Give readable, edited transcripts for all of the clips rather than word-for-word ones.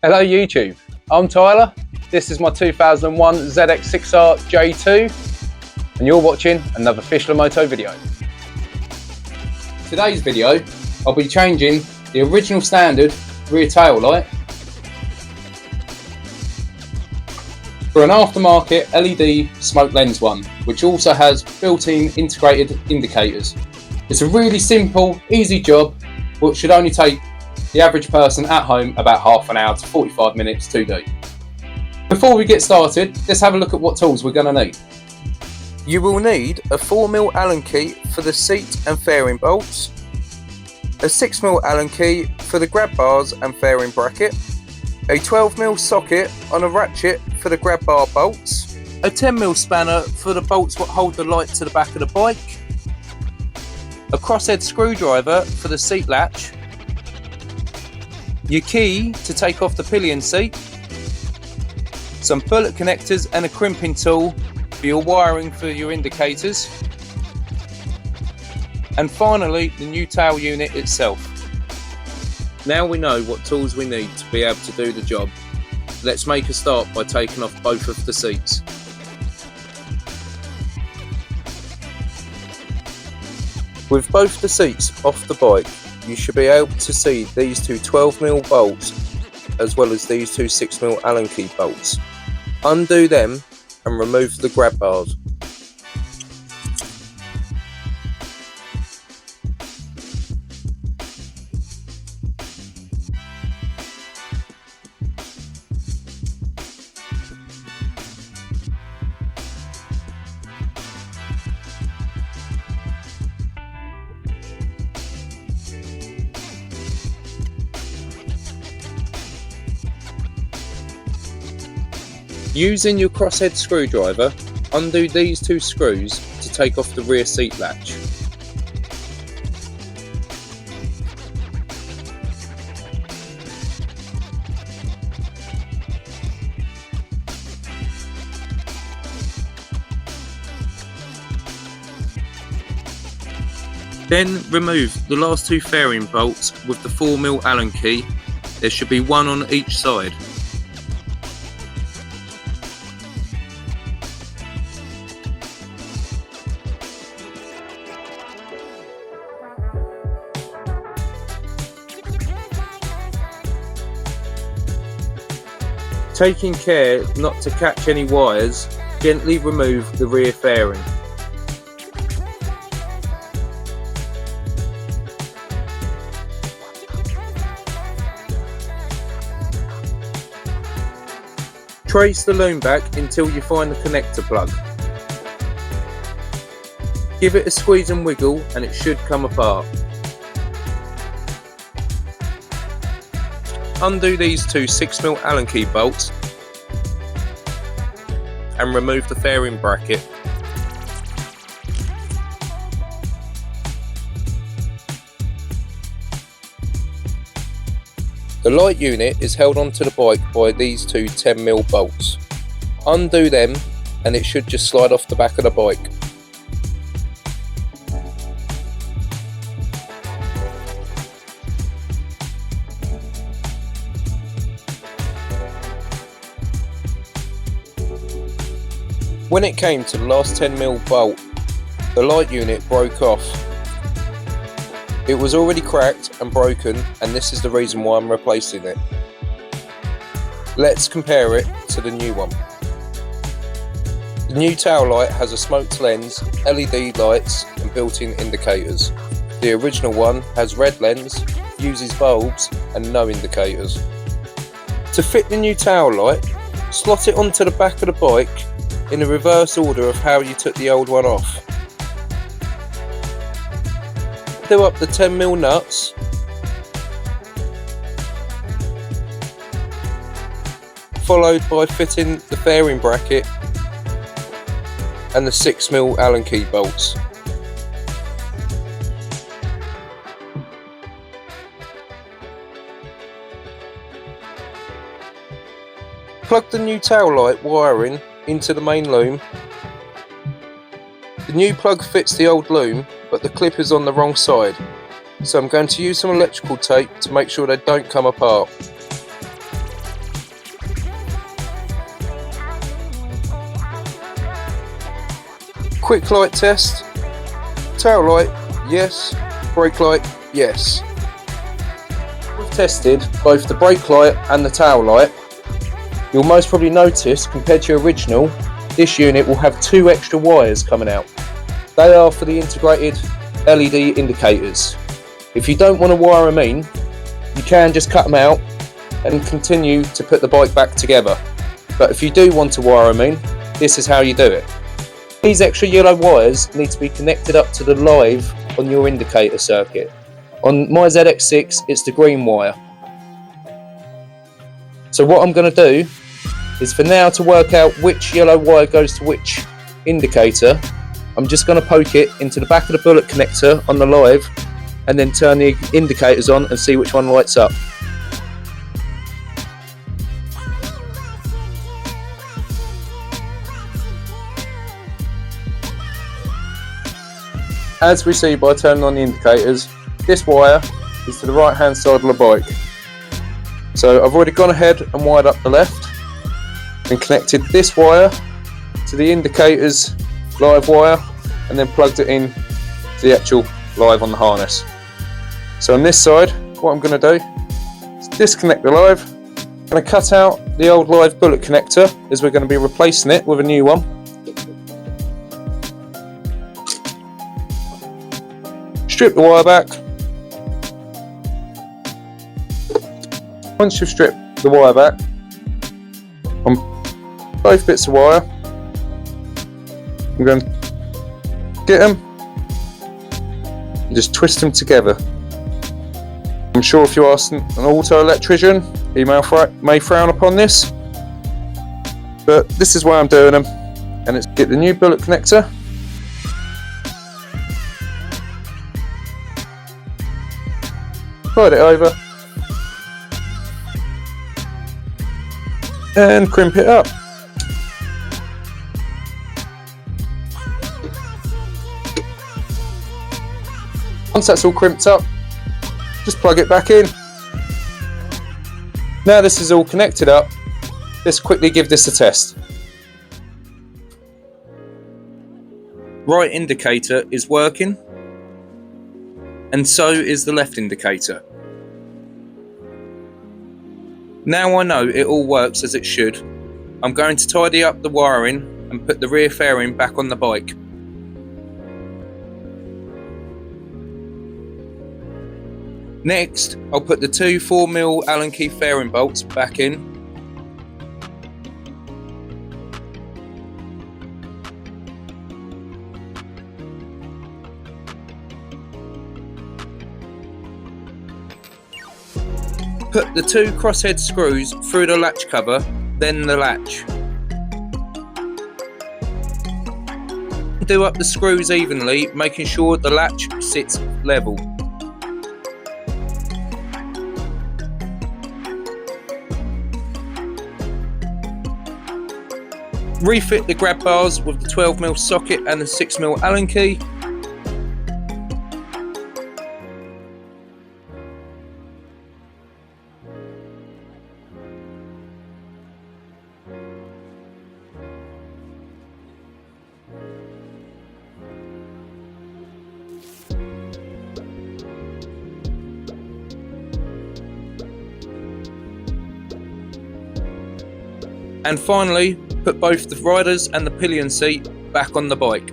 Hello YouTube, I'm Tyler. This is my 2001 ZX6R J2 and you're watching another Fischler Moto video. Today's video, I'll be changing the original standard rear tail light for an aftermarket LED smoke lens one, which also has built-in integrated indicators. It's a really simple, easy job, which should only take the average person at home about half an hour to 45 minutes to do. Before we get started, let's have a look at what tools we're going to need. You will need a 4mm Allen key for the seat and fairing bolts, a 6mm Allen key for the grab bars and fairing bracket, a 12mm socket on a ratchet for the grab bar bolts, a 10mm spanner for the bolts that hold the light to the back of the bike, a crosshead screwdriver for the seat latch, your key to take off the pillion seat, some bullet connectors and a crimping tool for your wiring for your indicators, and finally the new tail unit itself. Now we know what tools we need to be able to do the job. Let's make a start by taking off both of the seats. With both the seats off the bike, you should be able to see these two 12mm bolts as well as these two 6mm Allen key bolts. Undo them and remove the grab bars. Using your crosshead screwdriver, undo these two screws to take off the rear seat latch. Then remove the last two fairing bolts with the 4mm Allen key. There should be one on each side. Taking care not to catch any wires, gently remove the rear fairing. Trace the loom back until you find the connector plug. Give it a squeeze and wiggle and it should come apart. Undo these two 6mm Allen key bolts and remove the fairing bracket. The light unit is held onto the bike by these two 10mm bolts. Undo them and it should just slide off the back of the bike. When it came to the last 10mm bolt, the light unit broke off. It was already cracked and broken, and this is the reason why I'm replacing it. Let's compare it to the new one. The new tail light has a smoked lens, LED lights and built-in indicators. The original one has red lens, uses bulbs and no indicators. To fit the new tail light, slot it onto the back of the bike in the reverse order of how you took the old one off. Do up the 10mm nuts, followed by fitting the fairing bracket and the 6mm Allen key bolts. Plug the new tail light wiring into the main loom. The new plug fits the old loom, but the clip is on the wrong side, so I'm going to use some electrical tape to make sure they don't come apart. Quick light test. Tail light, yes. Brake light, yes. We've tested both the brake light and the tail light. You'll most probably notice, compared to your original, this unit will have 2 extra wires coming out. They are for the integrated LED indicators. If you don't want to wire them in, you can just cut them out and continue to put the bike back together. But if you do want to wire them in, this is how you do it. These extra yellow wires need to be connected up to the live on your indicator circuit. On my ZX6, it's the green wire. So what I'm going to do is, for now, to work out which yellow wire goes to which indicator, I'm just going to poke it into the back of the bullet connector on the live and then turn the indicators on and see which one lights up. As we see by turning on the indicators, this wire is to the right hand side of the bike. So I've already gone ahead and wired up the left and connected this wire to the indicators live wire and then plugged it in to the actual live on the harness. So on this side, what I'm going to do is disconnect the live. I'm going to cut out the old live bullet connector, as we're going to be replacing it with a new one. Strip the wire back. Once you've stripped the wire back on both bits of wire, I'm going to get them and just twist them together. I'm sure if you ask an auto electrician, he may frown upon this, but this is why I'm doing them. And it's get the new bullet connector, slide it over and crimp it up. Once that's all crimped up, just plug it back in. Now this is all connected up, let's quickly give this a test. Right indicator is working, and so is the left indicator. Now I know it all works as it should, I'm going to tidy up the wiring and put the rear fairing back on the bike. Next, I'll put the 2 4mm Allen key fairing bolts back in. Put the 2 crosshead screws through the latch cover, then the latch. Do up the screws evenly, making sure the latch sits level. Refit the grab bars with the 12mm socket and the 6mm Allen key. And finally, put both the riders and the pillion seat back on the bike.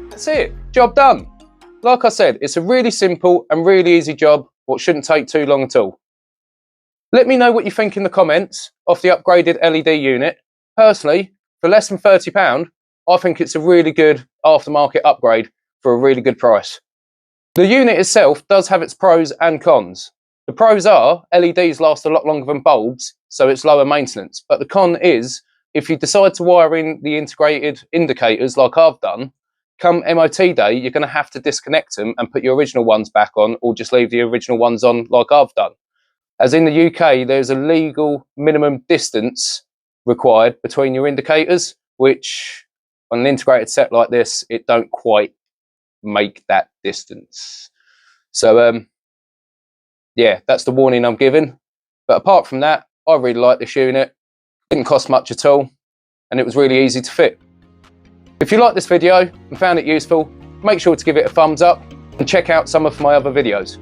That's it, job done. Like I said, it's a really simple and really easy job, what shouldn't take too long at all. Let me know what you think in the comments of the upgraded LED unit. Personally, for less than £30, I think it's a really good aftermarket upgrade for a really good price. The unit itself does have its pros and cons. The pros are LEDs last a lot longer than bulbs, so it's lower maintenance. But the con is, if you decide to wire in the integrated indicators like I've done, come MOT day, you're going to have to disconnect them and put your original ones back on, or just leave the original ones on like I've done. As in the UK, there's a legal minimum distance required between your indicators, which on an integrated set like this, it don't quite make that distance. So yeah, that's the warning I'm giving. But apart from that, I really like this unit. It didn't cost much at all, and it was really easy to fit. If you liked this video and found it useful, make sure to give it a thumbs up and check out some of my other videos.